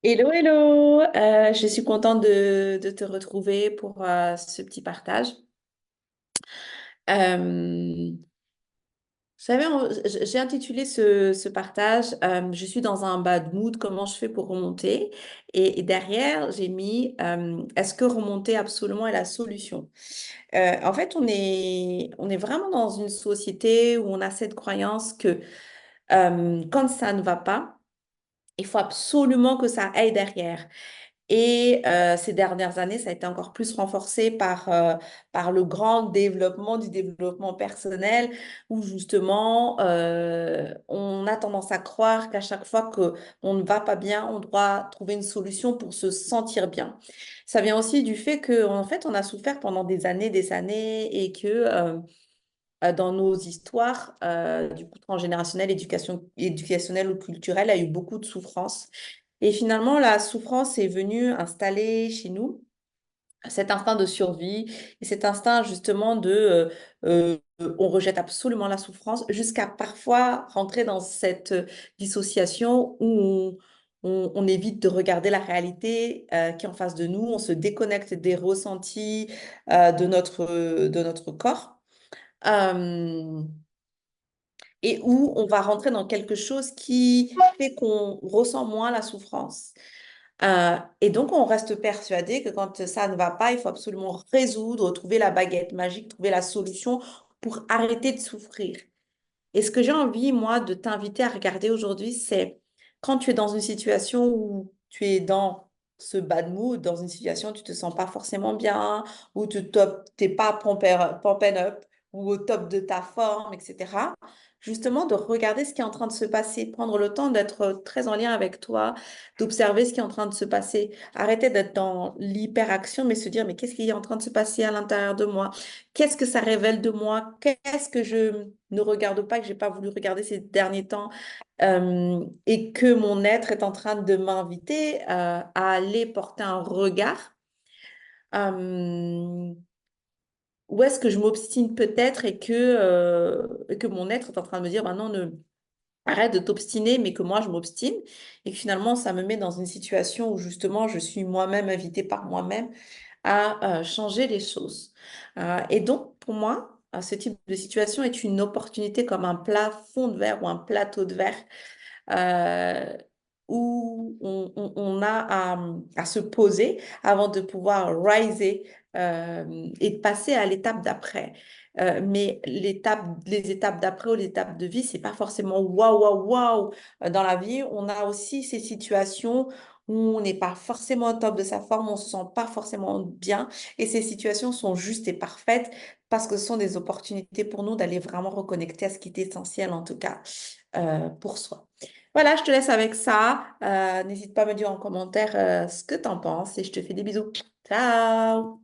Hello, hello! Je suis contente de te retrouver pour ce petit partage. Vous savez, j'ai intitulé ce partage Je suis dans un bad mood, comment je fais pour remonter? Et derrière, j'ai mis Est-ce que remonter absolument est la solution? En fait, on est vraiment dans une société où on a cette croyance que quand ça ne va pas, il faut absolument que ça aille derrière. Et ces dernières années, ça a été encore plus renforcé par le grand développement du développement personnel, où justement, on a tendance à croire qu'à chaque fois qu'on ne va pas bien, on doit trouver une solution pour se sentir bien. Ça vient aussi du fait qu'en fait, on a souffert pendant des années, et que dans nos histoires, du coup, transgénérationnelle, éducationnelle ou culturelle, il y a eu beaucoup de souffrance. Et finalement, la souffrance est venue installer chez nous cet instinct de survie et cet instinct justement on rejette absolument la souffrance jusqu'à parfois rentrer dans cette dissociation où on évite de regarder la réalité qui est en face de nous, on se déconnecte des ressentis de notre corps. Euh, et où on va rentrer dans quelque chose qui fait qu'on ressent moins la souffrance. Et donc, on reste persuadé que quand ça ne va pas, il faut absolument résoudre, trouver la baguette magique, trouver la solution pour arrêter de souffrir. Et ce que j'ai envie, moi, de t'inviter à regarder aujourd'hui, c'est quand tu es dans une situation où tu es dans ce bad mood, dans une situation où tu te sens pas forcément bien, où tu n'es pas pumping up, ou au top de ta forme, etc. Justement, de regarder ce qui est en train de se passer, prendre le temps d'être très en lien avec toi, d'observer ce qui est en train de se passer, arrêter d'être dans l'hyperaction, mais se dire, mais qu'est-ce qui est en train de se passer à l'intérieur de moi? Qu'est-ce que ça révèle de moi? Qu'est-ce que je ne regarde pas, que j'ai pas voulu regarder ces derniers temps, et que mon être est en train de m'inviter à aller porter un regard? Euh, Où est-ce que je m'obstine peut-être et que mon être est en train de me dire, bah non, arrête de t'obstiner, mais que moi, je m'obstine. Et que finalement, ça me met dans une situation où justement, je suis moi-même invitée par moi-même à changer les choses. Et donc, pour moi, ce type de situation est une opportunité comme un plafond de verre ou un plateau de verre euh, où on a à se poser avant de pouvoir riser et de passer à l'étape d'après. Mais les étapes d'après ou les étapes de vie, c'est pas forcément waouh, waouh, waouh. Dans la vie, on a aussi ces situations où on n'est pas forcément au top de sa forme, on se sent pas forcément bien. Et ces situations sont justes et parfaites parce que ce sont des opportunités pour nous d'aller vraiment reconnecter à ce qui est essentiel, en tout cas, pour soi. Voilà, je te laisse avec ça. N'hésite pas à me dire en commentaire ce que tu en penses et je te fais des bisous. Ciao!